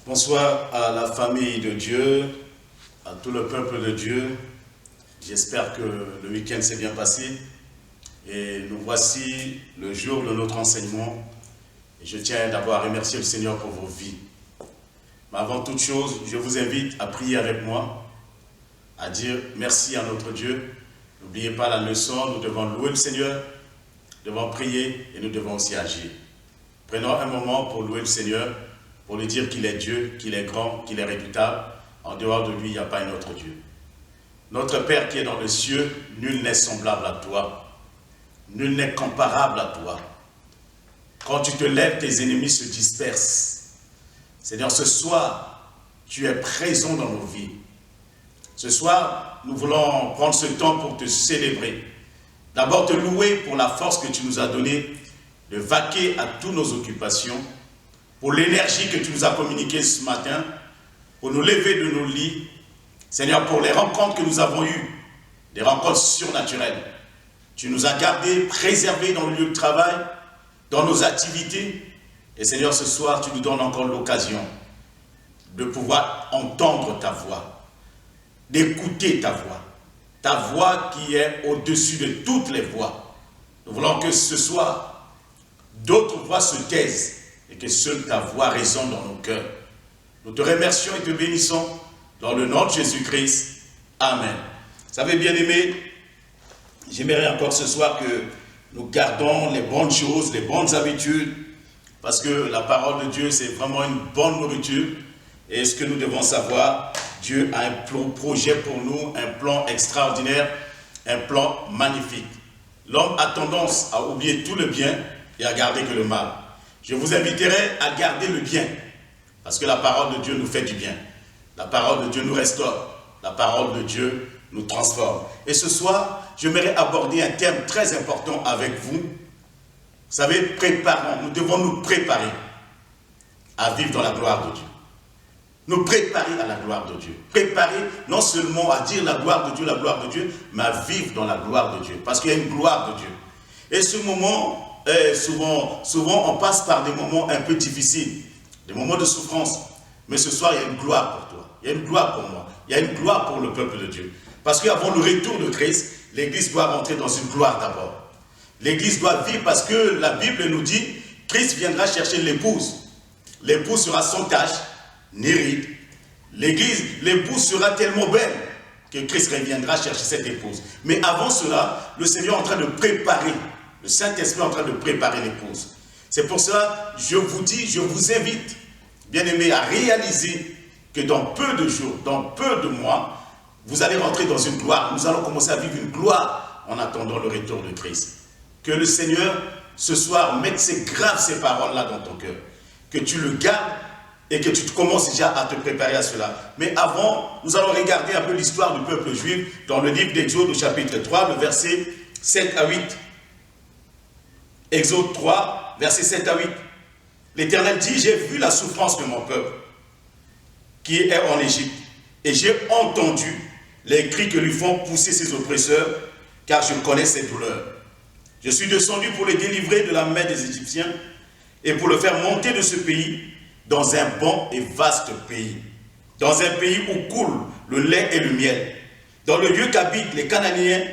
Bonsoir à la famille de Dieu, à tout le peuple de Dieu. J'espère que le week-end s'est bien passé. Et nous voici le jour de notre enseignement. Et je tiens d'abord à remercier le Seigneur pour vos vies. Mais avant toute chose, je vous invite à prier avec moi, à dire merci à notre Dieu. N'oubliez pas la leçon, nous devons louer le Seigneur, nous devons prier et nous devons aussi agir. Prenons un moment pour louer le Seigneur, pour lui dire qu'il est Dieu, qu'il est grand, qu'il est redoutable. En dehors de lui, il n'y a pas un autre Dieu. Notre Père qui est dans les cieux, nul n'est semblable à toi. Nul n'est comparable à toi. Quand tu te lèves, tes ennemis se dispersent. Seigneur, ce soir, tu es présent dans nos vies. Ce soir, nous voulons prendre ce temps pour te célébrer. D'abord, te louer pour la force que tu nous as donnée de vaquer à toutes nos occupations, pour l'énergie que tu nous as communiquée ce matin, pour nous lever de nos lits. Seigneur, pour les rencontres que nous avons eues, des rencontres surnaturelles. Tu nous as gardés, préservés dans le lieu de travail, dans nos activités. Et Seigneur, ce soir, tu nous donnes encore l'occasion de pouvoir entendre ta voix, d'écouter ta voix qui est au-dessus de toutes les voix. Nous voulons que ce soir, d'autres voix se taisent et que seule ta voix résonne dans nos cœurs. Nous te remercions et te bénissons dans le nom de Jésus-Christ. Amen. Vous savez, bien-aimés, j'aimerais encore ce soir que nous gardons les bonnes choses, les bonnes habitudes, parce que la parole de Dieu, c'est vraiment une bonne nourriture. Et ce que nous devons savoir, Dieu a un projet pour nous, un plan extraordinaire, un plan magnifique. L'homme a tendance à oublier tout le bien et à garder que le mal. Je vous inviterai à garder le bien, parce que la parole de Dieu nous fait du bien. La parole de Dieu nous restaure. La parole de Dieu nous transforme. Et ce soir, j'aimerais aborder un thème très important avec vous. Vous savez, préparons, nous devons nous préparer à vivre dans la gloire de Dieu. Nous préparer à la gloire de Dieu. Préparer non seulement à dire la gloire de Dieu, mais à vivre dans la gloire de Dieu. Parce qu'il y a une gloire de Dieu. Et ce moment, souvent on passe par des moments un peu difficiles, des moments de souffrance. Mais ce soir, il y a une gloire pour toi. Il y a une gloire pour moi. Il y a une gloire pour le peuple de Dieu. Parce qu'avant le retour de Christ, l'Église doit rentrer dans une gloire d'abord. L'Église doit vivre parce que la Bible nous dit, Christ viendra chercher l'épouse. L'épouse sera sans tache, ni ride. L'épouse sera tellement belle que Christ reviendra chercher cette épouse. Mais avant cela, le Seigneur est en train de préparer, le Saint-Esprit est en train de préparer l'épouse. C'est pour cela, je vous dis, je vous invite, bien-aimés, à réaliser que dans peu de jours, dans peu de mois, vous allez rentrer dans une gloire. Nous allons commencer à vivre une gloire en attendant le retour de Christ. Que le Seigneur, ce soir, mette ces paroles-là dans ton cœur. Que tu le gardes et que tu commences déjà à te préparer à cela. Mais avant, nous allons regarder un peu l'histoire du peuple juif dans le livre d'Exode, au chapitre 3, le verset 7 à 8. Exode 3, verset 7 à 8. L'Éternel dit, j'ai vu la souffrance de mon peuple qui est en Égypte, et j'ai entendu les cris que lui font pousser ses oppresseurs, car je connais ses douleurs. Je suis descendu pour les délivrer de la main des Égyptiens, et pour le faire monter de ce pays dans un bon et vaste pays, dans un pays où coule le lait et le miel, dans le lieu qu'habitent les Cananéens,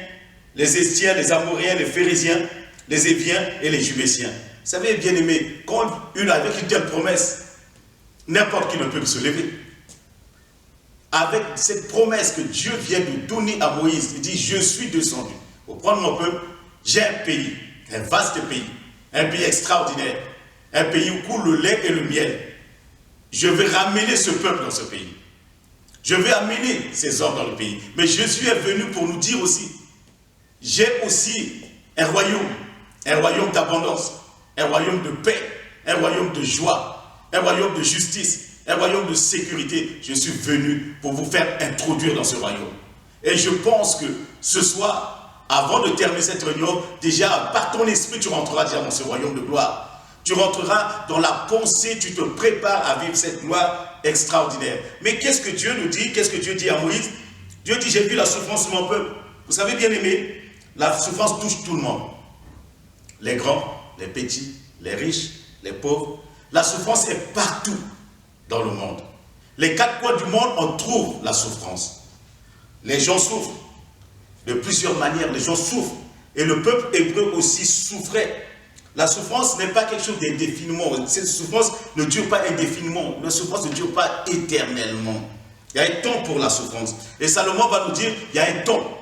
les Estiens, les Amoréens, les Phérésiens, les Éviens et les Jubésiens. Vous savez, bien-aimés, quand avec une telle promesse, n'importe qui ne peut se lever. Avec cette promesse que Dieu vient de donner à Moïse, il dit, je suis descendu pour prendre mon peuple, j'ai un pays, un vaste pays, un pays extraordinaire, un pays où coule le lait et le miel. Je vais ramener ce peuple dans ce pays. Je vais amener ces hommes dans le pays. Mais Jésus est venu pour nous dire aussi, j'ai aussi un royaume d'abondance, un royaume de paix, un royaume de joie, un royaume de justice, un royaume de sécurité. Je suis venu pour vous faire introduire dans ce royaume. Et je pense que ce soir, avant de terminer cette réunion, déjà par ton esprit, tu rentreras déjà dans ce royaume de gloire. Tu rentreras dans la pensée, tu te prépares à vivre cette gloire extraordinaire. Mais qu'est-ce que Dieu nous dit? Qu'est-ce que Dieu dit à Moïse? Dieu dit, j'ai vu la souffrance de mon peuple. Vous savez, bien aimé, la souffrance touche tout le monde. Les grands, les petits, les riches, les pauvres. La souffrance est partout. dans le monde. Les 4 coins du monde, on trouve la souffrance. Les gens souffrent. De plusieurs manières, les gens souffrent. Et le peuple hébreu aussi souffrait. La souffrance n'est pas quelque chose d'indéfiniment. Cette souffrance ne dure pas indéfiniment. La souffrance ne dure pas éternellement. Il y a un temps pour la souffrance. Et Salomon va nous dire, il y a un temps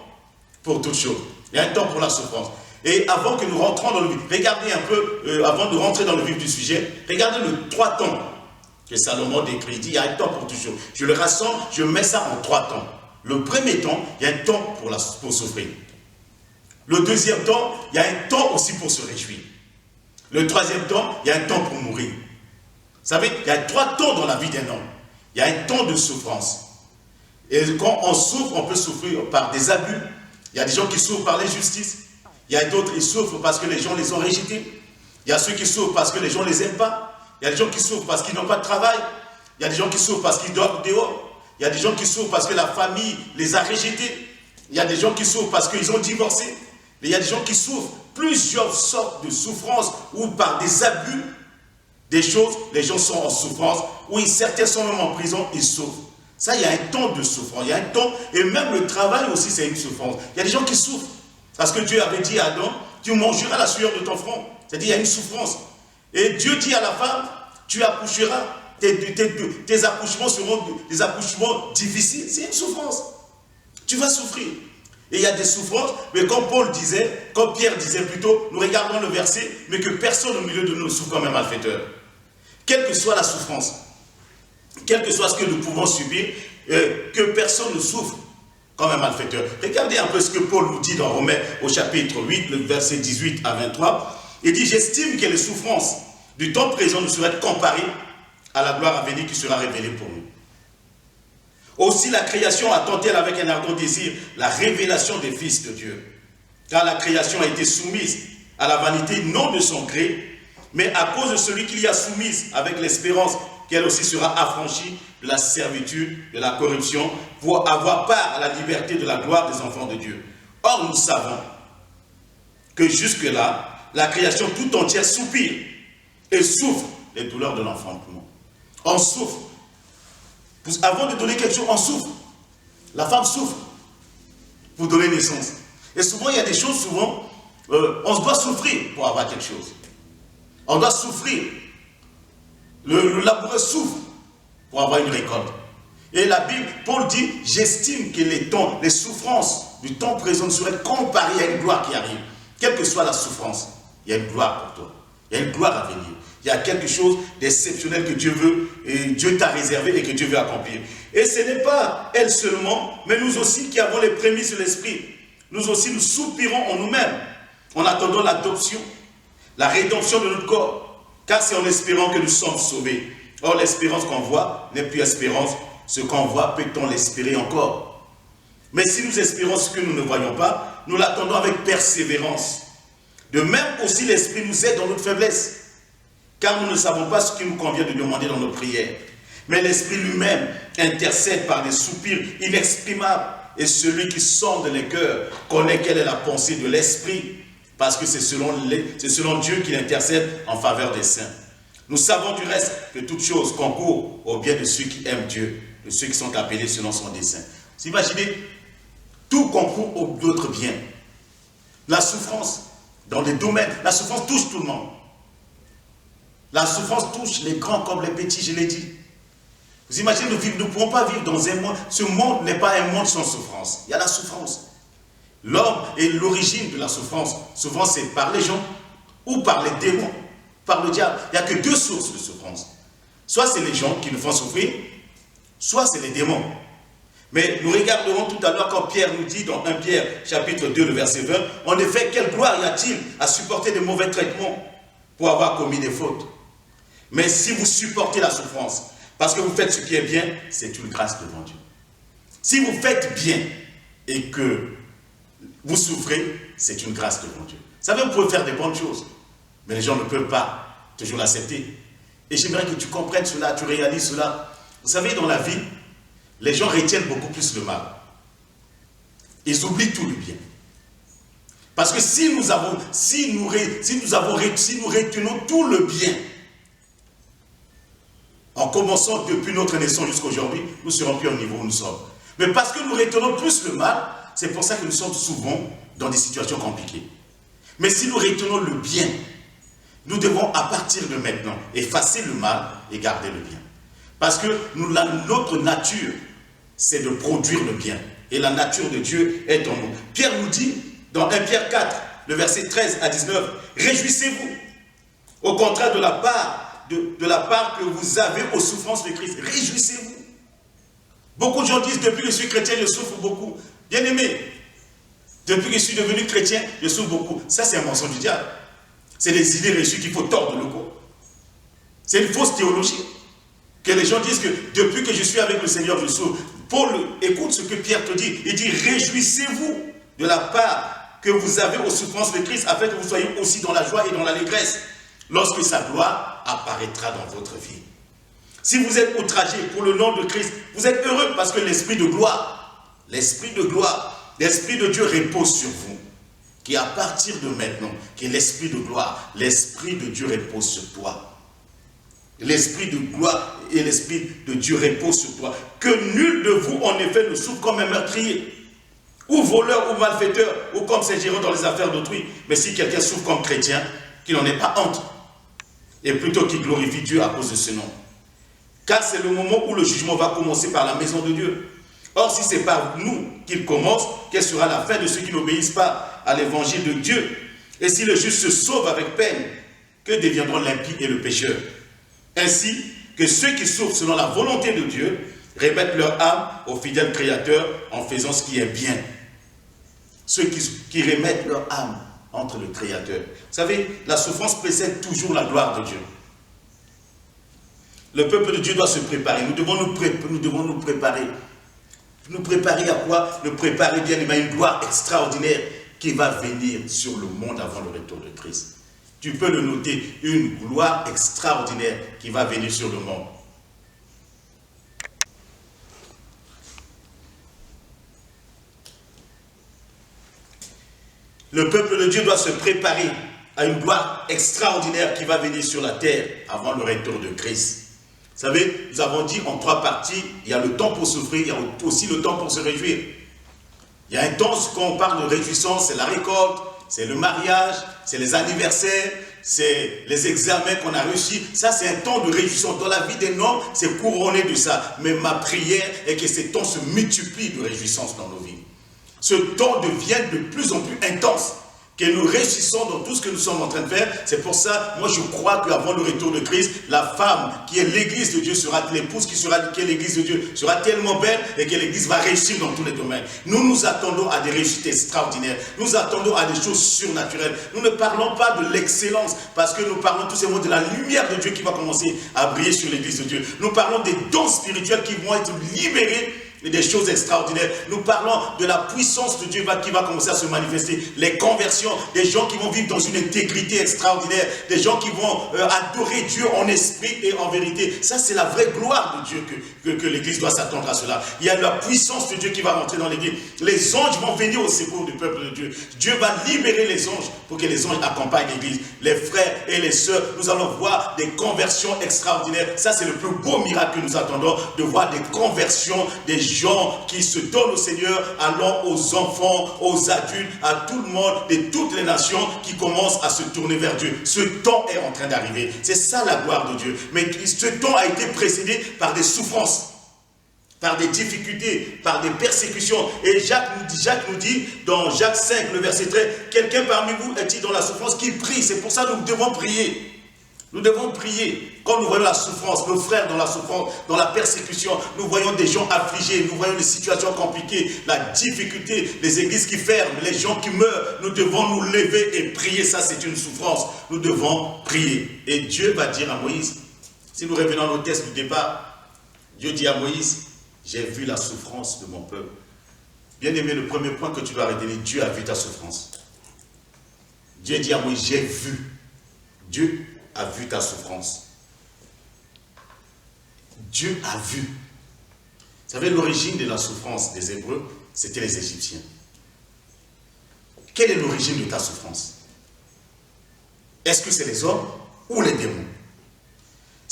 pour toute chose. Il y a un temps pour la souffrance. Et avant que nous rentrons dans le vif, regardez un peu, avant de rentrer dans le vif du sujet, regardez les 3 temps que Salomon décrit. Il dit, il y a un temps pour toute chose. Je le rassemble, je mets ça en 3 temps. Le premier temps, il y a un temps pour souffrir. Le deuxième temps, il y a un temps aussi pour se réjouir. Le troisième temps, il y a un temps pour mourir. Vous savez, il y a 3 temps dans la vie d'un homme. Il y a un temps de souffrance. Et quand on souffre, on peut souffrir par des abus. Il y a des gens qui souffrent par l'injustice. Il y a d'autres qui souffrent parce que les gens les ont rejetés. Il y a ceux qui souffrent parce que les gens ne les aiment pas. Il y a des gens qui souffrent parce qu'ils n'ont pas de travail. Il y a des gens qui souffrent parce qu'ils dorment dehors. Il y a des gens qui souffrent parce que la famille les a rejetés. Il y a des gens qui souffrent parce qu'ils ont divorcé. Il y a des gens qui souffrent plusieurs sortes de souffrances ou par des abus des choses, les gens sont en souffrance, ou certains sont même en prison, ils souffrent. Ça, il y a un temps de souffrance, il y a un temps, et même le travail aussi, c'est une souffrance. Il y a des gens qui souffrent, parce que Dieu avait dit à Adam, tu mangeras la sueur de ton front. C'est-à-dire, il y a une souffrance. Et Dieu dit à la femme, tu accoucheras, tes accouchements seront des accouchements difficiles. C'est une souffrance. Tu vas souffrir. Et il y a des souffrances, mais comme Paul disait, comme Pierre disait plutôt, nous regardons le verset, mais que personne au milieu de nous ne souffre comme un malfaiteur. Quelle que soit la souffrance, quel que soit ce que nous pouvons subir, que personne ne souffre comme un malfaiteur. Regardez un peu ce que Paul nous dit dans Romains au chapitre 8, le verset 18 à 23. Il dit, j'estime que les souffrances du temps présent ne seraient comparées à la gloire à venir qui sera révélée pour nous. Aussi la création attend-elle avec un ardent désir la révélation des fils de Dieu. Car la création a été soumise à la vanité, non de son gré, mais à cause de celui qui l'y a soumise, avec l'espérance qu'elle aussi sera affranchie de la servitude, de la corruption, pour avoir part à la liberté de la gloire des enfants de Dieu. Or, nous savons que jusque-là, la création tout entière soupire et souffre les douleurs de l'enfantement. On souffre. Avant de donner quelque chose, on souffre. La femme souffre pour donner naissance. Et souvent, il y a des choses, on doit souffrir pour avoir quelque chose. On doit souffrir. Le laboureur souffre pour avoir une récolte. Et la Bible, Paul dit, j'estime que les souffrances du temps présent seraient comparées à une gloire qui arrive. Quelle que soit la souffrance, il y a une gloire pour toi. Il y a une gloire à venir. Il y a quelque chose d'exceptionnel que Dieu veut, et Dieu t'a réservé et que Dieu veut accomplir. Et ce n'est pas elle seulement, mais nous aussi qui avons les prémices de l'esprit. Nous aussi, nous soupirons en nous-mêmes, en attendant l'adoption, la rédemption de notre corps. Car c'est en espérant que nous sommes sauvés. Or, l'espérance qu'on voit n'est plus espérance. Ce qu'on voit, peut-on l'espérer encore? Mais si nous espérons ce que nous ne voyons pas, nous l'attendons avec persévérance. De même aussi, l'Esprit nous aide dans notre faiblesse. Car nous ne savons pas ce qu'il nous convient de demander dans nos prières. Mais l'Esprit lui-même intercède par des soupirs inexprimables. Et celui qui sonde les cœurs connaît quelle est la pensée de l'Esprit. Parce que c'est selon Dieu qu'il intercède en faveur des saints. Nous savons du reste que toute chose concourt au bien de ceux qui aiment Dieu, de ceux qui sont appelés selon son dessein. Vous imaginez, tout concourt au d'autres biens. La souffrance, dans les domaines, la souffrance touche tout le monde. La souffrance touche les grands comme les petits, je l'ai dit. Vous imaginez, nous ne pouvons pas vivre dans un monde, ce monde n'est pas un monde sans souffrance. Il y a la souffrance. L'homme est l'origine de la souffrance. Souvent, c'est par les gens ou par les démons, par le diable. Il n'y a que 2 sources de souffrance. Soit c'est les gens qui nous font souffrir, soit c'est les démons. Mais nous regarderons tout à l'heure quand Pierre nous dit dans 1 Pierre chapitre 2, le verset 20, en effet, quelle gloire y a-t-il à supporter de mauvais traitements pour avoir commis des fautes? Mais si vous supportez la souffrance, parce que vous faites ce qui est bien, c'est une grâce devant Dieu. Si vous faites bien et que vous souffrez, c'est une grâce devant Dieu. Vous savez, vous pouvez faire des bonnes choses, mais les gens ne peuvent pas toujours l'accepter. Et j'aimerais que tu comprennes cela, tu réalises cela. Vous savez, dans la vie, les gens retiennent beaucoup plus le mal. Ils oublient tout le bien. Parce que si nous retenons tout le bien, En commençant depuis notre naissance jusqu'à aujourd'hui, nous serons plus au niveau où nous sommes. Mais parce que nous retenons plus le mal, c'est pour ça que nous sommes souvent dans des situations compliquées. Mais si nous retenons le bien, nous devons à partir de maintenant effacer le mal et garder le bien. Parce que notre nature, c'est de produire le bien. Et la nature de Dieu est en nous. Pierre nous dit, dans 1 Pierre 4, le verset 13 à 19, « Réjouissez-vous, au contraire de la part que vous avez aux souffrances de Christ. Réjouissez-vous. » Beaucoup de gens disent, depuis que je suis chrétien, je souffre beaucoup. Bien aimé, depuis que je suis devenu chrétien, je souffre beaucoup. Ça, c'est un mensonge du diable. C'est des idées reçues qu'il faut tordre le cou. C'est une fausse théologie. Que les gens disent que depuis que je suis avec le Seigneur, je souffre. Paul, écoute ce que Pierre te dit. Il dit, réjouissez-vous de la part que vous avez aux souffrances de Christ, afin que vous soyez aussi dans la joie et dans l'allégresse, lorsque sa gloire apparaîtra dans votre vie. Si vous êtes outragé pour le nom de Christ, vous êtes heureux parce que l'esprit de gloire, l'esprit de Dieu repose sur vous. Qui à partir de maintenant, qui est l'esprit de gloire, l'esprit de Dieu repose sur toi. L'esprit de gloire et l'esprit de Dieu repose sur toi. Que nul de vous, en effet, ne souffre comme un meurtrier, ou voleur, ou malfaiteur, ou comme c'est gérant dans les affaires d'autrui. Mais si quelqu'un souffre comme chrétien, qu'il n'en ait pas honte, et plutôt qu'il glorifie Dieu à cause de ce nom. Car c'est le moment où le jugement va commencer par la maison de Dieu. Or, si c'est par nous qu'il commence, quelle sera la fin de ceux qui n'obéissent pas à l'évangile de Dieu? Et si le juste se sauve avec peine, que deviendront l'impie et le pécheur? Ainsi que ceux qui souffrent selon la volonté de Dieu remettent leur âme au fidèle Créateur en faisant ce qui est bien. Ceux qui remettent leur âme entre le Créateur. Vous savez, la souffrance précède toujours la gloire de Dieu. Le peuple de Dieu doit se préparer. Nous devons nous préparer. Nous préparer à quoi? Nous préparer bien à une gloire extraordinaire qui va venir sur le monde avant le retour de Christ. Tu peux le noter, une gloire extraordinaire qui va venir sur le monde. Le peuple de Dieu doit se préparer à une gloire extraordinaire qui va venir sur la terre avant le retour de Christ. Vous savez, nous avons dit en 3 parties, il y a le temps pour souffrir, il y a aussi le temps pour se réjouir. Il y a un temps, quand on parle de réjouissance, c'est la récolte, c'est le mariage, c'est les anniversaires, c'est les examens qu'on a réussi. Ça, c'est un temps de réjouissance. Dans la vie d'un homme, c'est couronné de ça. Mais ma prière est que ces temps se multiplient de réjouissance dans nos vies. Ce temps devient de plus en plus intense. Que nous réussissons dans tout ce que nous sommes en train de faire. C'est pour ça, moi je crois qu'avant le retour de Christ, la femme qui est l'église de Dieu sera, l'épouse qui est l'église de Dieu sera tellement belle et que l'église va réussir dans tous les domaines. Nous nous attendons à des réussites extraordinaires. Nous attendons à des choses surnaturelles. Nous ne parlons pas de l'excellence parce que nous parlons tout simplement de la lumière de Dieu qui va commencer à briller sur l'église de Dieu. Nous parlons des dons spirituels qui vont être libérés. Et des choses extraordinaires. Nous parlons de la puissance de Dieu qui va commencer à se manifester. Les conversions, des gens qui vont vivre dans une intégrité extraordinaire. Des gens qui vont adorer Dieu en esprit et en vérité. Ça, c'est la vraie gloire de Dieu que l'Église doit s'attendre à cela. Il y a la puissance de Dieu qui va rentrer dans l'Église. Les anges vont venir au secours du peuple de Dieu. Dieu va libérer les anges pour que les anges accompagnent l'Église. Les frères et les sœurs, nous allons voir des conversions extraordinaires. Ça, c'est le plus beau miracle que nous attendons, de voir des conversions, des gens qui se donnent au Seigneur, allant aux enfants, aux adultes, à tout le monde, de toutes les nations qui commencent à se tourner vers Dieu. Ce temps est en train d'arriver. C'est ça la gloire de Dieu. Mais ce temps a été précédé par des souffrances, par des difficultés, par des persécutions. Et Jacques nous dit dans Jacques 5, le verset 13, quelqu'un parmi vous est-il dans la souffrance qui prie? C'est pour ça que nous devons prier. Nous devons prier. Quand nous voyons la souffrance, nos frères dans la souffrance, dans la persécution, nous voyons des gens affligés, nous voyons des situations compliquées, la difficulté, les églises qui ferment, les gens qui meurent. Nous devons nous lever et prier. Ça, c'est une souffrance. Nous devons prier. Et Dieu va dire à Moïse, si nous revenons au texte du départ, Dieu dit à Moïse, j'ai vu la souffrance de mon peuple. Bien aimé, le premier point que tu dois retenir, Dieu a vu ta souffrance. Dieu dit à Moïse, j'ai vu. Dieu a vu ta souffrance. Dieu a vu. Vous savez, l'origine de la souffrance des Hébreux, c'était les Égyptiens. Quelle est l'origine de ta souffrance? Est-ce que c'est les hommes ou les démons?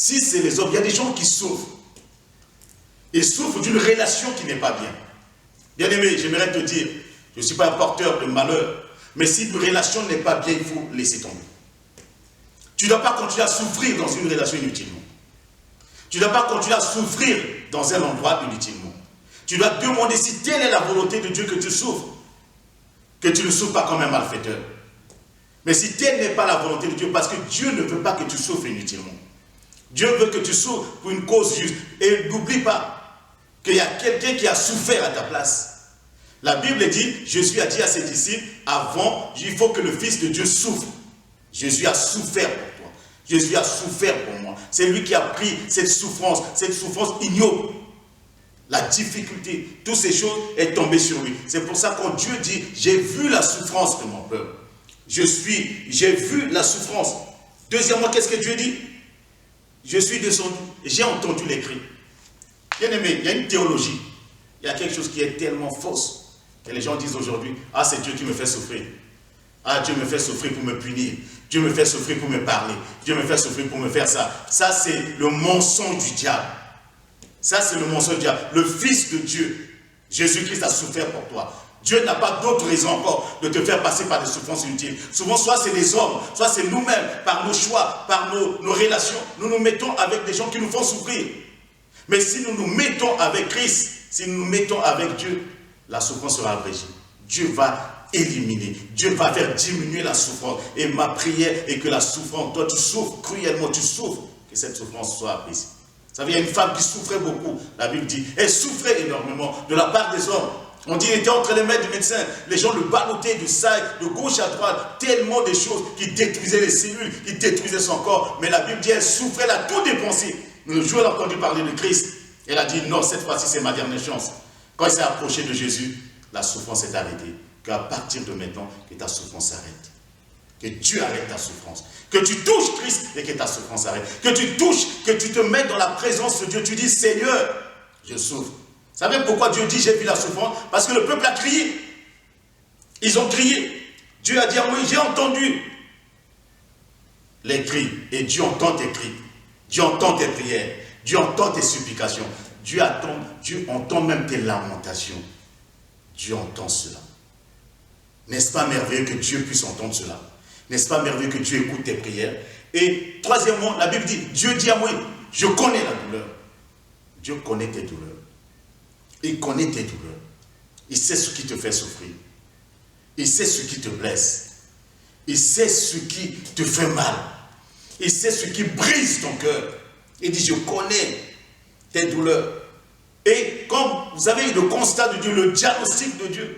Si c'est les hommes, il y a des gens qui souffrent. Ils souffrent d'une relation qui n'est pas bien. Bien-aimé, j'aimerais te dire, je ne suis pas un porteur de malheur, mais si une relation n'est pas bien, il faut laisser tomber. Tu ne dois pas continuer à souffrir dans une relation inutilement. Tu ne dois pas continuer à souffrir dans un endroit inutilement. Tu dois te demander si telle est la volonté de Dieu que tu souffres. Que tu ne souffres pas comme un malfaiteur. Mais si telle n'est pas la volonté de Dieu, parce que Dieu ne veut pas que tu souffres inutilement. Dieu veut que tu souffres pour une cause juste. Et n'oublie pas qu'il y a quelqu'un qui a souffert à ta place. La Bible dit, Jésus a dit à ses disciples, avant, il faut que le Fils de Dieu souffre. Jésus a souffert pour toi. Jésus a souffert pour moi. C'est lui qui a pris cette souffrance ignoble. La difficulté, toutes ces choses est tombée sur lui. C'est pour ça quand Dieu dit, j'ai vu la souffrance de mon peuple. J'ai vu la souffrance. Deuxièmement, qu'est-ce que Dieu dit? Je suis descendu, j'ai entendu les cris. Bien aimé, il y a une théologie. Il y a quelque chose qui est tellement fausse. Et les gens disent aujourd'hui, ah c'est Dieu qui me fait souffrir. Ah Dieu me fait souffrir pour me punir. Dieu me fait souffrir pour me parler. Dieu me fait souffrir pour me faire ça. Ça c'est le mensonge du diable. Ça c'est le mensonge du diable. Le Fils de Dieu, Jésus-Christ a souffert pour toi. Dieu n'a pas d'autre raison encore de te faire passer par des souffrances inutiles. Souvent, soit c'est les hommes, soit c'est nous-mêmes, par nos choix, par nos relations. Nous nous mettons avec des gens qui nous font souffrir. Mais si nous nous mettons avec Christ, si nous nous mettons avec Dieu, la souffrance sera abrégée. Dieu va éliminer, Dieu va faire diminuer la souffrance. Et ma prière est que la souffrance, toi tu souffres cruellement, tu souffres, que cette souffrance soit apaisée. Vous savez, il y a une femme qui souffrait beaucoup, la Bible dit, elle souffrait énormément de la part des hommes. On dit qu'il était entre les mains du médecin, les gens le ballottaient de ça, de gauche à droite, tellement de choses qui détruisaient les cellules, qui détruisaient son corps. Mais la Bible dit, elle souffrait, elle a tout dépensé. Le jour où elle a entendu parler de Christ, elle a dit, non, cette fois-ci c'est ma dernière chance. Quand il s'est approché de Jésus, la souffrance est arrêtée. Qu'à partir de maintenant, que ta souffrance s'arrête. Que Dieu arrête ta souffrance. Que tu touches Christ et que ta souffrance arrête. Que tu touches, que tu te mettes dans la présence de Dieu. Tu dis, Seigneur, je souffre. Vous savez pourquoi Dieu dit j'ai vu la souffrance? Parce que le peuple a crié. Ils ont crié. Dieu a dit à Moïse, j'ai entendu les cris. Et Dieu entend tes cris. Dieu entend tes prières. Dieu entend tes supplications. Dieu entend même tes lamentations. Dieu entend cela. N'est-ce pas merveilleux que Dieu puisse entendre cela? N'est-ce pas merveilleux que Dieu écoute tes prières? Et troisièmement, la Bible dit, Dieu dit à Moïse, je connais la douleur. Dieu connaît tes douleurs. Il connaît tes douleurs. Il sait ce qui te fait souffrir. Il sait ce qui te blesse. Il sait ce qui te fait mal. Il sait ce qui brise ton cœur. Il dit, je connais tes douleurs. Et comme vous avez le constat de Dieu, le diagnostic de Dieu,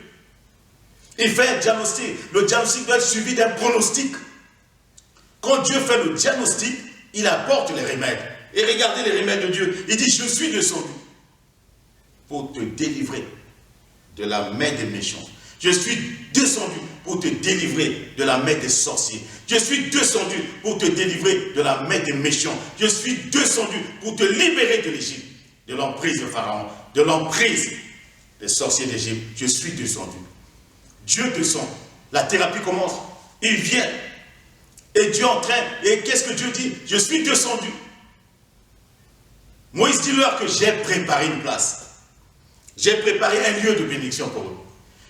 il fait un diagnostic. Le diagnostic doit être suivi d'un pronostic. Quand Dieu fait le diagnostic, il apporte les remèdes. Et regardez les remèdes de Dieu. Il dit, je suis descendu pour te délivrer de la main des méchants. Je suis descendu pour te délivrer de la main des sorciers. Je suis descendu pour te délivrer de la main des méchants. Je suis descendu pour te libérer de l'Égypte, de l'emprise de Pharaon, de l'emprise des sorciers d'Égypte. Je suis descendu. Dieu descend. La thérapie commence. Il vient. Et Dieu en train. Et qu'est-ce que Dieu dit? Je suis descendu. Moïse dit-leur que j'ai préparé une place. J'ai préparé un lieu de bénédiction pour eux.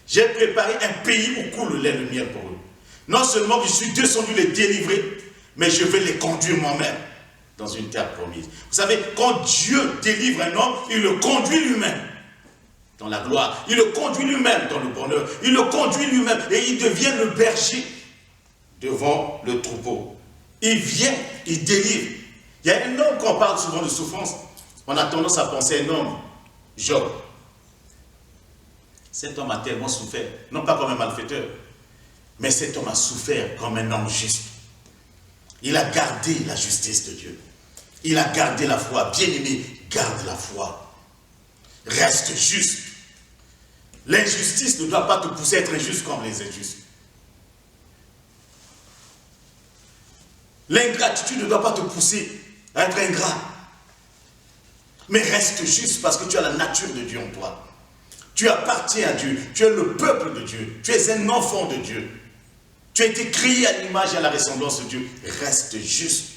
J'ai préparé un pays où coule le lait et le miel pour eux. Non seulement je suis descendu les délivrer, mais je vais les conduire moi-même dans une terre promise. Vous savez, quand Dieu délivre un homme, il le conduit lui-même dans la gloire. Il le conduit lui-même dans le bonheur. Il le conduit lui-même et il devient le berger devant le troupeau. Il vient, il délivre. Il y a un homme, quand on parle souvent de souffrance, on a tendance à penser à un homme, Job. Cet homme a tellement souffert, non pas comme un malfaiteur, mais cet homme a souffert comme un homme juste. Il a gardé la justice de Dieu. Il a gardé la foi. Bien-aimé, garde la foi. Reste juste. L'injustice ne doit pas te pousser à être injuste comme les injustes. L'ingratitude ne doit pas te pousser à être ingrat. Mais reste juste parce que tu as la nature de Dieu en toi. Tu appartiens à Dieu. Tu es le peuple de Dieu. Tu es un enfant de Dieu. Tu as été créé à l'image et à la ressemblance de Dieu. Reste juste.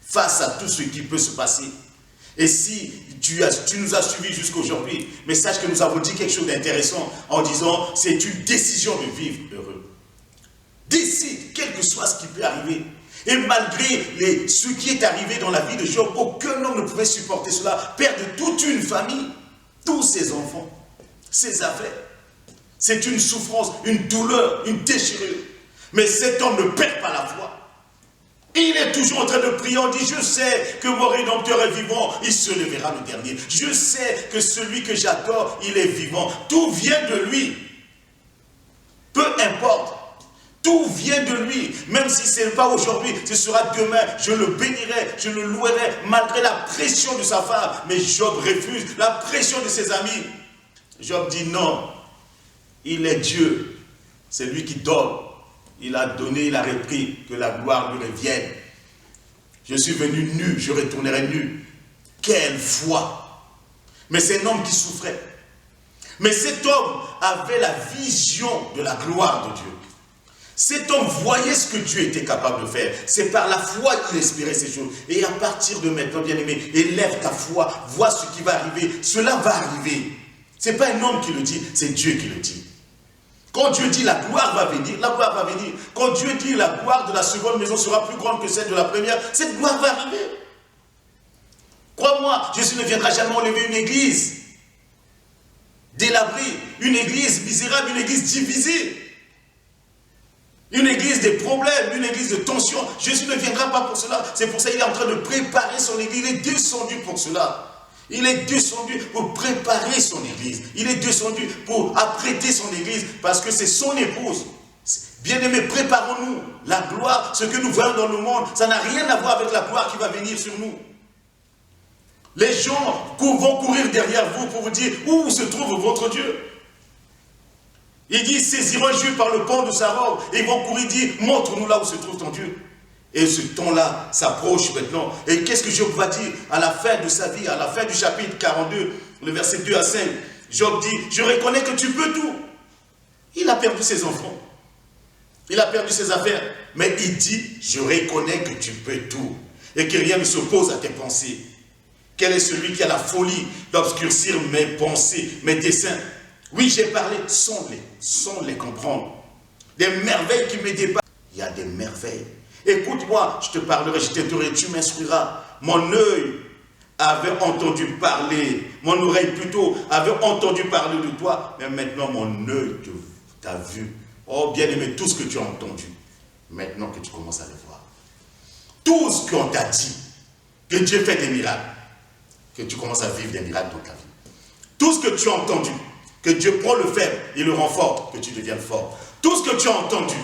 face à tout ce qui peut se passer. Et si tu nous as suivis jusqu'à aujourd'hui, mais sache que nous avons dit quelque chose d'intéressant en disant, c'est une décision de vivre heureux. Décide, quel que soit ce qui peut arriver. Et malgré ce qui est arrivé dans la vie de Job, aucun homme ne pouvait supporter cela. Perdre toute une famille, tous ses enfants, ses affaires. C'est une souffrance, une douleur, une déchirure. Mais cet homme ne perd pas la foi. Il est toujours en train de prier, on dit, je sais que mon Rédempteur est vivant, il se lèvera le dernier. Je sais que celui que j'adore, il est vivant. Tout vient de lui. Peu importe. Tout vient de lui. Même si ce n'est pas aujourd'hui, ce sera demain. Je le bénirai, je le louerai, malgré la pression de sa femme. Mais Job refuse la pression de ses amis. Job dit non. Il est Dieu. C'est lui qui donne. Il a donné, il a repris, que la gloire lui revienne. Je suis venu nu, je retournerai nu. Quelle foi! Mais c'est un homme qui souffrait. Mais cet homme avait la vision de la gloire de Dieu. Cet homme voyait ce que Dieu était capable de faire. C'est par la foi qu'il espérait ces choses. Et à partir de maintenant, bien-aimé, élève ta foi, vois ce qui va arriver. Cela va arriver. Ce n'est pas un homme qui le dit, c'est Dieu qui le dit. Quand Dieu dit la gloire va venir, la gloire va venir. Quand Dieu dit la gloire de la seconde maison sera plus grande que celle de la première, cette gloire va arriver. Crois-moi, Jésus ne viendra jamais enlever une église délabrée, une église misérable, une église divisée. Une église des problèmes, une église de tension. Jésus ne viendra pas pour cela. C'est pour ça qu'il est en train de préparer son église. Il est descendu pour cela. Il est descendu pour préparer son église. Il est descendu pour apprêter son église parce que c'est son épouse. Bien-aimés, préparons-nous. La gloire, ce que nous voyons dans le monde, ça n'a rien à voir avec la gloire qui va venir sur nous. Les gens vont courir derrière vous pour vous dire où se trouve votre Dieu. Ils disent, saisiront Dieu par le pont de sa robe. Et ils vont courir dire, montre-nous là où se trouve ton Dieu. Et ce temps-là s'approche maintenant. Et qu'est-ce que Job va dire à la fin de sa vie, à la fin du chapitre 42, le verset 2 à 5. Job dit, je reconnais que tu peux tout. Il a perdu ses enfants. Il a perdu ses affaires. Mais il dit, je reconnais que tu peux tout. Et que rien ne s'oppose à tes pensées. Quel est celui qui a la folie d'obscurcir mes pensées, mes desseins? Oui, j'ai parlé, sans les comprendre. Des merveilles qui me dépassent. Il y a des merveilles. Écoute-moi, je te parlerai, je t'aiderai, tu m'instruiras. Mon œil avait entendu parler, mon oreille plutôt avait entendu parler de toi, mais maintenant mon œil t'a vu. Oh bien-aimé, tout ce que tu as entendu, maintenant que tu commences à le voir. Tout ce qu'on t'a dit, que Dieu fait des miracles, que tu commences à vivre des miracles dans ta vie. Tout ce que tu as entendu, que Dieu prend le faible et le rend fort, que tu deviennes fort. Tout ce que tu as entendu,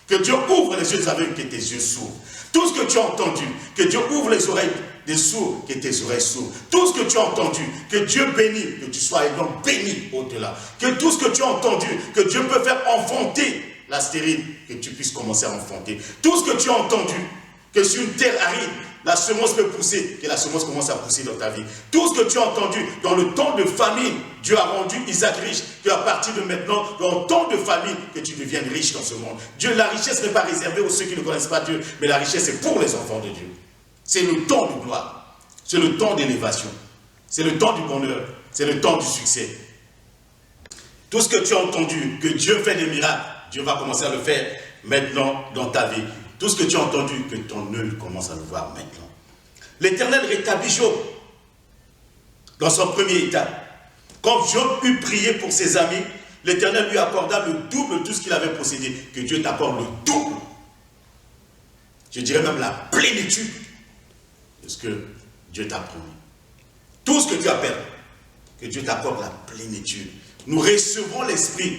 que Dieu ouvre les yeux des aveugles, que tes yeux s'ouvrent. Tout ce que tu as entendu, que Dieu ouvre les oreilles des sourds, que tes oreilles s'ouvrent. Tout ce que tu as entendu, que Dieu bénit, que tu sois un homme béni au-delà. Que tout ce que tu as entendu, que Dieu peut faire enfanter la stérile, que tu puisses commencer à enfanter. Tout ce que tu as entendu, que sur une terre aride, la semence peut pousser, que la semence commence à pousser dans ta vie. Tout ce que tu as entendu dans le temps de famine, Dieu a rendu Isaac riche, qu'à partir de maintenant, dans le temps de famine, que tu deviennes riche dans ce monde. Dieu, la richesse n'est pas réservée aux ceux qui ne connaissent pas Dieu, mais la richesse est pour les enfants de Dieu. C'est le temps de gloire, c'est le temps d'élévation, c'est le temps du bonheur, c'est le temps du succès. Tout ce que tu as entendu, que Dieu fait des miracles, Dieu va commencer à le faire maintenant dans ta vie. Tout ce que tu as entendu, que ton œil commence à le voir maintenant. L'Éternel rétablit Job dans son premier état. Quand Job eut prié pour ses amis, l'Éternel lui accorda le double de tout ce qu'il avait possédé. Que Dieu t'accorde le double. Je dirais même la plénitude de ce que Dieu t'a promis. Tout ce que tu as perdu, que Dieu t'accorde la plénitude. Nous recevons l'Esprit,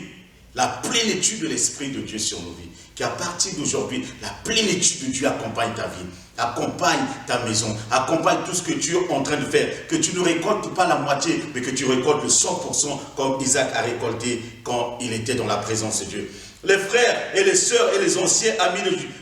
la plénitude de l'Esprit de Dieu sur nos vies. Qu'à partir d'aujourd'hui, la plénitude de Dieu accompagne ta vie, accompagne ta maison, accompagne tout ce que tu es en train de faire. Que tu ne récoltes pas la moitié, mais que tu récoltes le 100% comme Isaac a récolté quand il était dans la présence de Dieu. Les frères et les sœurs et les anciens amis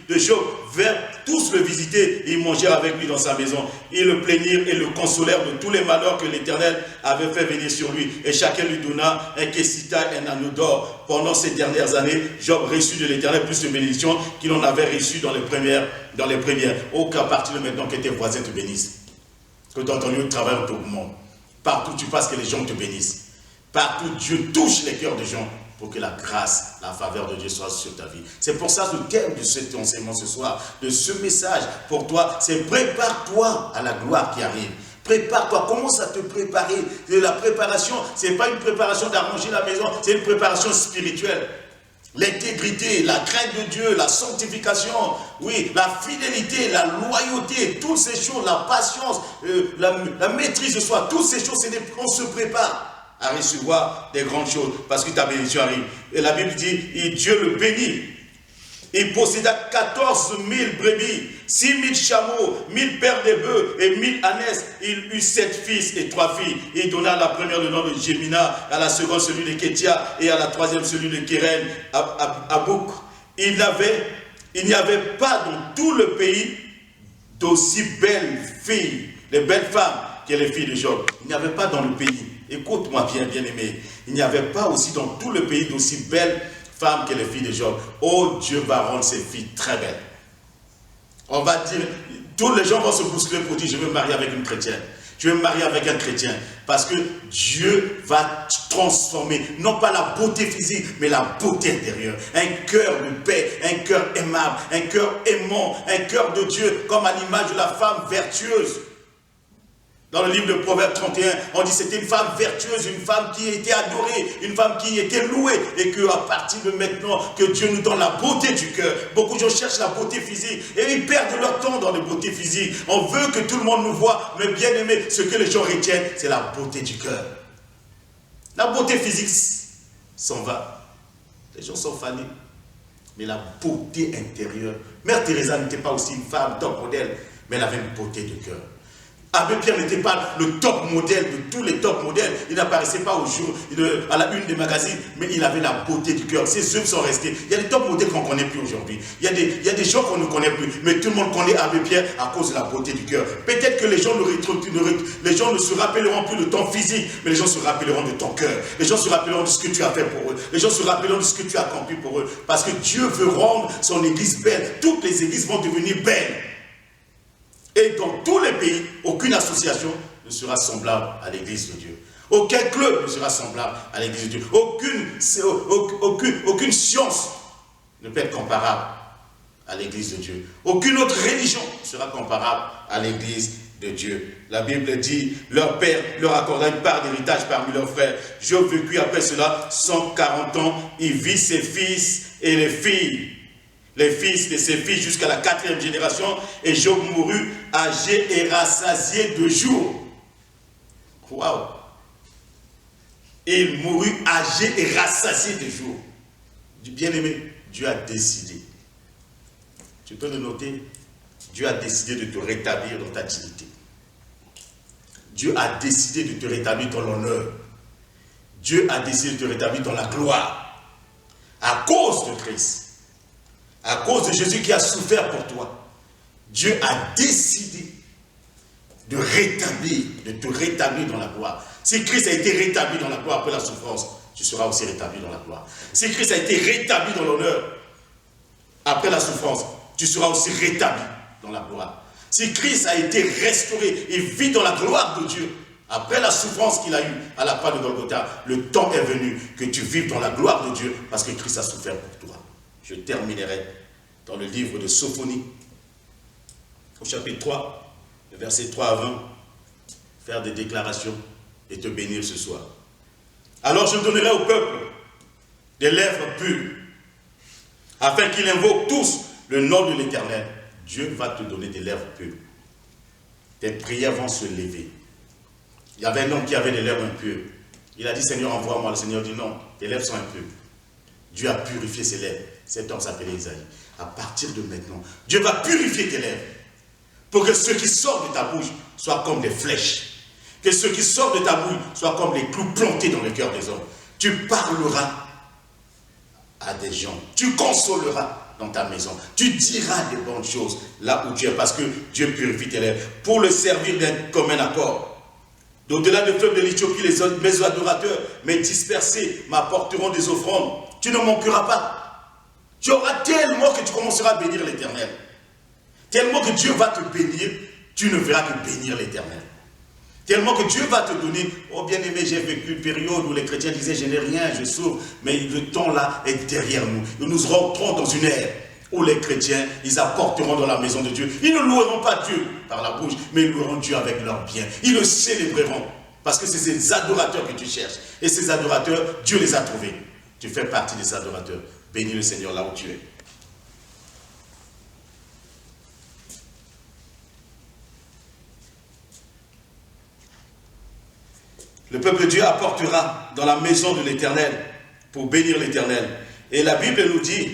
de Job vinrent tous le visitaient, ils mangèrent avec lui dans sa maison. Ils le plaignirent et le consolèrent de tous les malheurs que l'Éternel avait fait venir sur lui. Et chacun lui donna un kessita et un anneau d'or. Pendant ces dernières années, Job reçut de l'Éternel plus de bénédictions qu'il en avait reçu dans les premières. Oh, qu'à partir de maintenant que tes voisins te bénissent. Que dans ton lieu de travail, on t'augmente. Partout où tu passes, que les gens te bénissent. Partout, Dieu touche les cœurs des gens pour que la grâce, la faveur de Dieu soit sur ta vie. C'est pour ça que le thème de cet enseignement ce soir, de ce message pour toi, c'est prépare-toi à la gloire qui arrive. Prépare-toi, commence à te préparer. La préparation, ce n'est pas une préparation d'arranger la maison, c'est une préparation spirituelle. L'intégrité, la crainte de Dieu, la sanctification, oui, la fidélité, la loyauté, toutes ces choses, la patience, la maîtrise de soi, toutes ces choses, on se prépare à recevoir des grandes choses parce que ta bénédiction arrive. Et la Bible dit, et Dieu le bénit. Il posséda 14 000 brebis, 6 000 chameaux, 1000 paires de bœufs et 1000 ânesses. Il eut 7 fils et 3 filles. Il donna à la première le nom de Jémina, à la seconde celui de Kétia et à la troisième celui de Kéren, à Bouk. Il n'y avait pas dans tout le pays d'aussi belles filles, les belles femmes que les filles de Job. Il n'y avait pas dans le pays. Écoute-moi bien, bien-aimé. Il n'y avait pas aussi dans tout le pays d'aussi belles femmes que les filles de Job. Oh, Dieu va rendre ces filles très belles. On va dire, tous les gens vont se bousculer pour dire, je veux me marier avec une chrétienne. Je veux me marier avec un chrétien. Parce que Dieu va transformer, non pas la beauté physique, mais la beauté intérieure. Un cœur de paix, un cœur aimable, un cœur aimant, un cœur de Dieu, comme à l'image de la femme vertueuse. Dans le livre de Proverbes 31, on dit que c'était une femme vertueuse, une femme qui était adorée, une femme qui était louée. Et qu'à partir de maintenant, que Dieu nous donne la beauté du cœur. Beaucoup de gens cherchent la beauté physique et ils perdent leur temps dans la beauté physique. On veut que tout le monde nous voit, mais bien aimé, ce que les gens retiennent, c'est la beauté du cœur. La beauté physique s'en va. Les gens sont fanés. Mais la beauté intérieure. Mère Teresa n'était pas aussi une femme top modèle, mais elle avait une beauté de cœur. Abbé Pierre n'était pas le top modèle de tous les top modèles. Il n'apparaissait pas au jour, à la une des magazines, mais il avait la beauté du cœur. Ses œuvres sont restées. Il y a des top modèles qu'on ne connaît plus aujourd'hui. Il y a des gens qu'on ne connaît plus. Mais tout le monde connaît Abbé Pierre à cause de la beauté du cœur. Peut-être que les gens ne se rappelleront plus de ton physique, mais les gens se rappelleront de ton cœur. Les gens se rappelleront de ce que tu as fait pour eux. Les gens se rappelleront de ce que tu as accompli pour eux. Parce que Dieu veut rendre son église belle. Toutes les églises vont devenir belles. Et dans tous les pays, aucune association ne sera semblable à l'église de Dieu. Aucun club ne sera semblable à l'église de Dieu. Aucune science ne peut être comparable à l'église de Dieu. Aucune autre religion ne sera comparable à l'église de Dieu. La Bible dit, leur père leur accorda une part d'héritage parmi leurs frères. Job vécut après cela 140 ans. Il vit ses fils et les filles. Les fils de ses fils jusqu'à la 4e génération, et Job mourut âgé et rassasié de jours. Waouh! Il mourut âgé et rassasié de jours. Bien-aimé, Dieu a décidé. Tu peux le noter, Dieu a décidé de te rétablir dans ta dignité. Dieu a décidé de te rétablir dans l'honneur. Dieu a décidé de te rétablir dans la gloire. À cause de Christ. À cause de Jésus qui a souffert pour toi, Dieu a décidé de te rétablir dans la gloire. Si Christ a été rétabli dans la gloire après la souffrance, tu seras aussi rétabli dans la gloire. Si Christ a été rétabli dans l'honneur après la souffrance, tu seras aussi rétabli dans la gloire. Si Christ a été restauré et vit dans la gloire de Dieu, après la souffrance qu'il a eue à la croix de Golgotha, le temps est venu que tu vives dans la gloire de Dieu parce que Christ a souffert pour toi. Je terminerai dans le livre de Sophonie, au chapitre 3, le verset 3 à 20, faire des déclarations et te bénir ce soir. Alors je donnerai au peuple des lèvres pures, afin qu'ils invoquent tous le nom de l'Éternel. Dieu va te donner des lèvres pures. Tes prières vont se lever. Il y avait un homme qui avait des lèvres impures. Il a dit, Seigneur, envoie-moi. Le Seigneur dit, non, tes lèvres sont impures. Dieu a purifié ses lèvres. Cet homme s'appelait Isaïe. À partir de maintenant, Dieu va purifier tes lèvres. Pour que ce qui sort de ta bouche soit comme des flèches. Que ce qui sort de ta bouche soit comme les clous plantés dans le cœur des hommes. Tu parleras à des gens. Tu consoleras dans ta maison. Tu diras des bonnes choses là où tu es, parce que Dieu purifie tes lèvres pour le servir d'un commun accord. D'au-delà du fleuve de l'Éthiopie, mes adorateurs, mes dispersés m'apporteront des offrandes. Tu ne manqueras pas. Tu auras tellement que tu commenceras à bénir l'Éternel. Tellement que Dieu va te bénir, tu ne verras que bénir l'Éternel. Tellement que Dieu va te donner, oh bien-aimé, j'ai vécu une période où les chrétiens disaient, je n'ai rien, je souffre, mais le temps là est derrière nous. Et nous rentrons dans une ère où les chrétiens, ils apporteront dans la maison de Dieu. Ils ne loueront pas Dieu par la bouche, mais ils loueront Dieu avec leurs biens. Ils le célébreront, parce que c'est ces adorateurs que tu cherches. Et ces adorateurs, Dieu les a trouvés. Tu fais partie de ces adorateurs. Bénis le Seigneur là où tu es. Le peuple de Dieu apportera dans la maison de l'Éternel pour bénir l'Éternel. Et la Bible nous dit,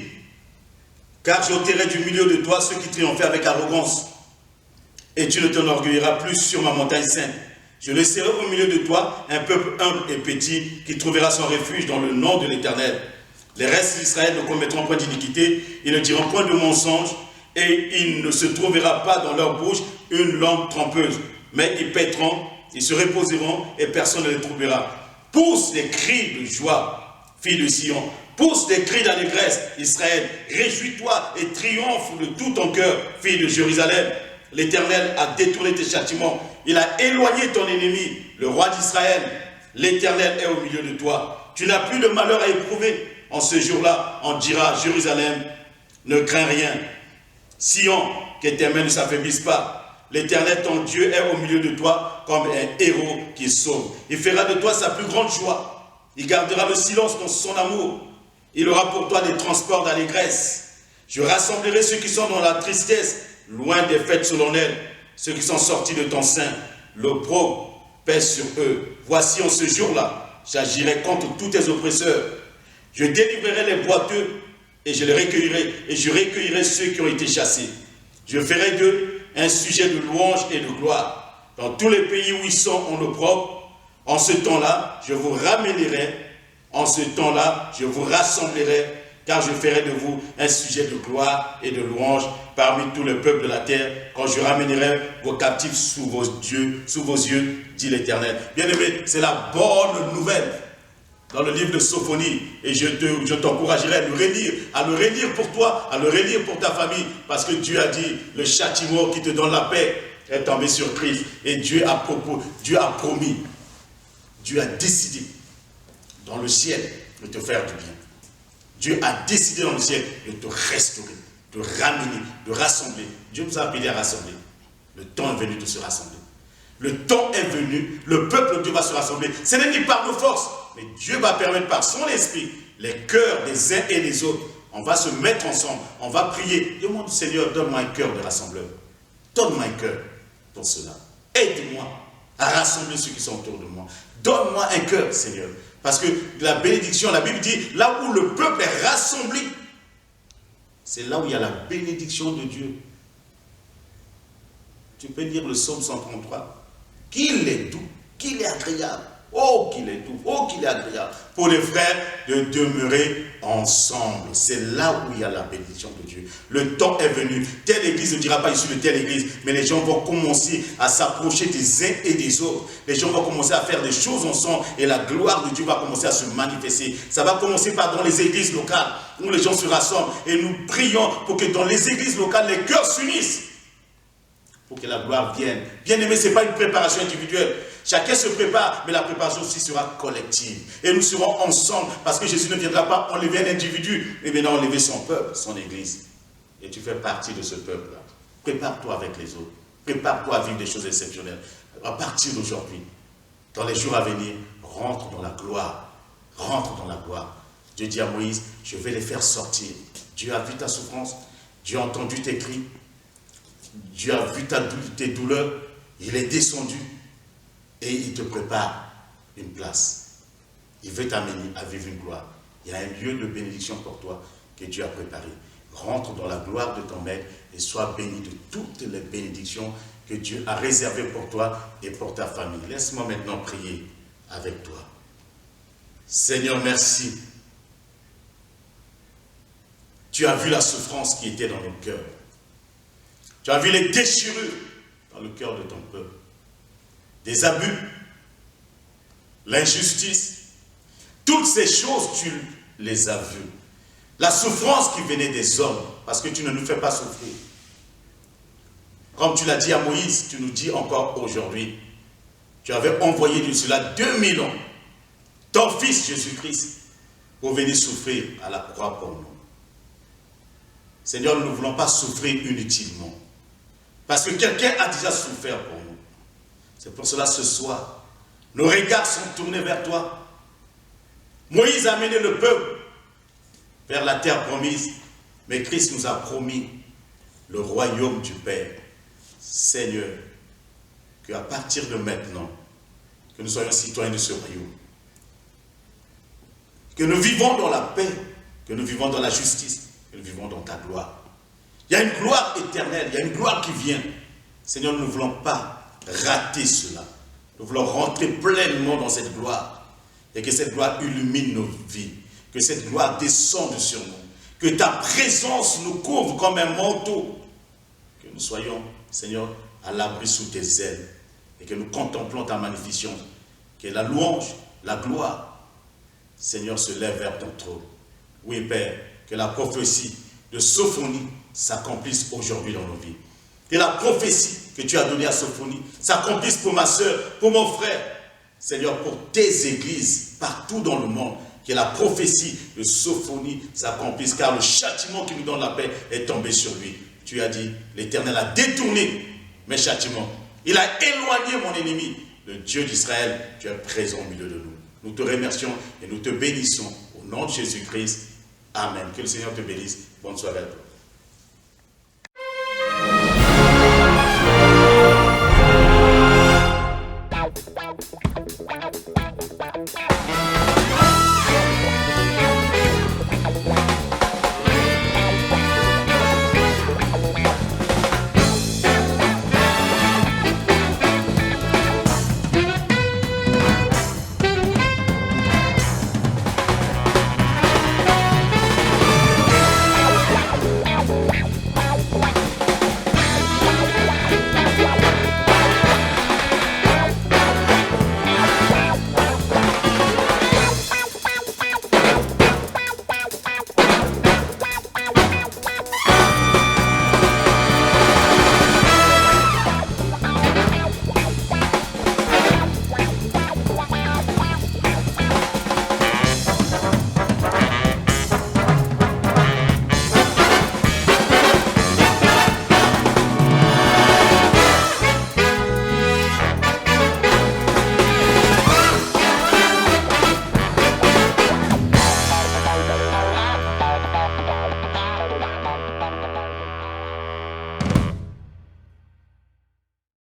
car j'ôterai du milieu de toi ceux qui triomphaient avec arrogance, et tu ne t'enorgueilliras plus sur ma montagne sainte. Je laisserai au milieu de toi un peuple humble et petit qui trouvera son refuge dans le nom de l'Éternel. Les restes d'Israël ne commettront point d'iniquité, ils ne diront point de mensonge, et il ne se trouvera pas dans leur bouche une langue trompeuse, mais ils paîtront, ils se reposeront et personne ne les troublera. Pousse des cris de joie, fille de Sion. Pousse des cris d'allégresse, Israël. Réjouis-toi et triomphe de tout ton cœur, fille de Jérusalem. L'Éternel a détourné tes châtiments. Il a éloigné ton ennemi, le roi d'Israël. L'Éternel est au milieu de toi. Tu n'as plus de malheur à éprouver. En ce jour-là, on dira à Jérusalem, ne crains rien. Sion, que tes mains ne s'affaiblissent pas. L'Éternel, ton Dieu, est au milieu de toi comme un héros qui sauve. Il fera de toi sa plus grande joie. Il gardera le silence dans son amour. Il aura pour toi des transports d'allégresse. Je rassemblerai ceux qui sont dans la tristesse, loin des fêtes solennelles, ceux qui sont sortis de ton sein. L'opprobre pèse sur eux. Voici en ce jour-là, j'agirai contre tous tes oppresseurs. Je délivrerai les boiteux et je les recueillerai, et je recueillerai ceux qui ont été chassés. Je ferai d'eux un sujet de louange et de gloire. Dans tous les pays où ils sont en opprobre, en ce temps-là, je vous ramènerai, en ce temps-là, je vous rassemblerai, car je ferai de vous un sujet de gloire et de louange parmi tous les peuples de la terre, quand je ramènerai vos captifs sous vos yeux, dit l'Éternel. Bien-aimé, c'est la bonne nouvelle. Dans le livre de Sophonie, et je t'encouragerai à le relire pour toi, à le relire pour ta famille, parce que Dieu a dit, le châtiment qui te donne la paix est tombé sur Christ, et Dieu a promis, Dieu a décidé dans le ciel de te faire du bien. Dieu a décidé dans le ciel de te restaurer, de ramener, de rassembler. Dieu nous a appelés à rassembler. Le temps est venu de se rassembler. Le temps est venu, le peuple de Dieu va se rassembler. Ce n'est ni par nos forces, mais Dieu va permettre par son esprit, les cœurs des uns et des autres. On va se mettre ensemble, on va prier. Demande au Seigneur, donne-moi un cœur de rassembleur. Donne-moi un cœur pour cela. Aide-moi à rassembler ceux qui sont autour de moi. Donne-moi un cœur, Seigneur. Parce que la bénédiction, la Bible dit, là où le peuple est rassemblé, c'est là où il y a la bénédiction de Dieu. Tu peux lire le psaume 133. Qu'il est doux, qu'il est agréable. Oh, qu'il est doux, oh, qu'il est agréable. Pour les frères, de demeurer ensemble. C'est là où il y a la bénédiction de Dieu. Le temps est venu. Telle église ne dira pas issu de telle église, mais les gens vont commencer à s'approcher des uns et des autres. Les gens vont commencer à faire des choses ensemble et la gloire de Dieu va commencer à se manifester. Ça va commencer par dans les églises locales où les gens se rassemblent et nous prions pour que dans les églises locales, les cœurs s'unissent. Pour que la gloire vienne. Bien aimé, ce n'est pas une préparation individuelle. Chacun se prépare, mais la préparation aussi sera collective. Et nous serons ensemble, parce que Jésus ne viendra pas enlever un individu, mais maintenant enlever son peuple, son église. Et tu fais partie de ce peuple-là. Prépare-toi avec les autres. Prépare-toi à vivre des choses exceptionnelles. À partir d'aujourd'hui, dans les jours à venir, rentre dans la gloire. Rentre dans la gloire. Dieu dit à Moïse, je vais les faire sortir. Dieu a vu ta souffrance. Dieu a entendu tes cris. Dieu a vu tes douleurs. Il est descendu. Et il te prépare une place. Il veut t'amener à vivre une gloire. Il y a un lieu de bénédiction pour toi que Dieu a préparé. Rentre dans la gloire de ton Maître et sois béni de toutes les bénédictions que Dieu a réservées pour toi et pour ta famille. Laisse-moi maintenant prier avec toi. Seigneur, merci. Tu as vu la souffrance qui était dans nos cœurs. Tu as vu les déchirures dans le cœur de ton peuple. Des abus, l'injustice, toutes ces choses, tu les as vues. La souffrance qui venait des hommes, parce que tu ne nous fais pas souffrir. Comme tu l'as dit à Moïse, tu nous dis encore aujourd'hui, tu avais envoyé de cela 2000 ans, ton fils Jésus-Christ, pour venir souffrir à la croix pour nous. Seigneur, nous ne voulons pas souffrir inutilement. Parce que quelqu'un a déjà souffert pour nous. C'est pour cela ce soir, nos regards sont tournés vers toi. Moïse a mené le peuple vers la terre promise, mais Christ nous a promis le royaume du Père. Seigneur, qu'à partir de maintenant, que nous soyons citoyens de ce royaume, que nous vivons dans la paix, que nous vivons dans la justice, que nous vivons dans ta gloire. Il y a une gloire éternelle, il y a une gloire qui vient. Seigneur, nous ne voulons pas rater cela. Nous voulons rentrer pleinement dans cette gloire et que cette gloire illumine nos vies, que cette gloire descende sur nous, que ta présence nous couvre comme un manteau, que nous soyons, Seigneur, à l'abri sous tes ailes et que nous contemplons ta magnificence, que la louange, la gloire, Seigneur, se lève vers ton trône. Oui, Père, que la prophétie de Sophonie s'accomplisse aujourd'hui dans nos vies. Que la prophétie que tu as donnée à Sophonie s'accomplisse pour ma soeur, pour mon frère. Seigneur, pour tes églises partout dans le monde. Que la prophétie de Sophonie s'accomplisse, car le châtiment qui nous donne la paix est tombé sur lui. Tu as dit, l'Éternel a détourné mes châtiments. Il a éloigné mon ennemi. Le Dieu d'Israël, tu es présent au milieu de nous. Nous te remercions et nous te bénissons. Au nom de Jésus-Christ. Amen. Que le Seigneur te bénisse. Bonne soirée à toi.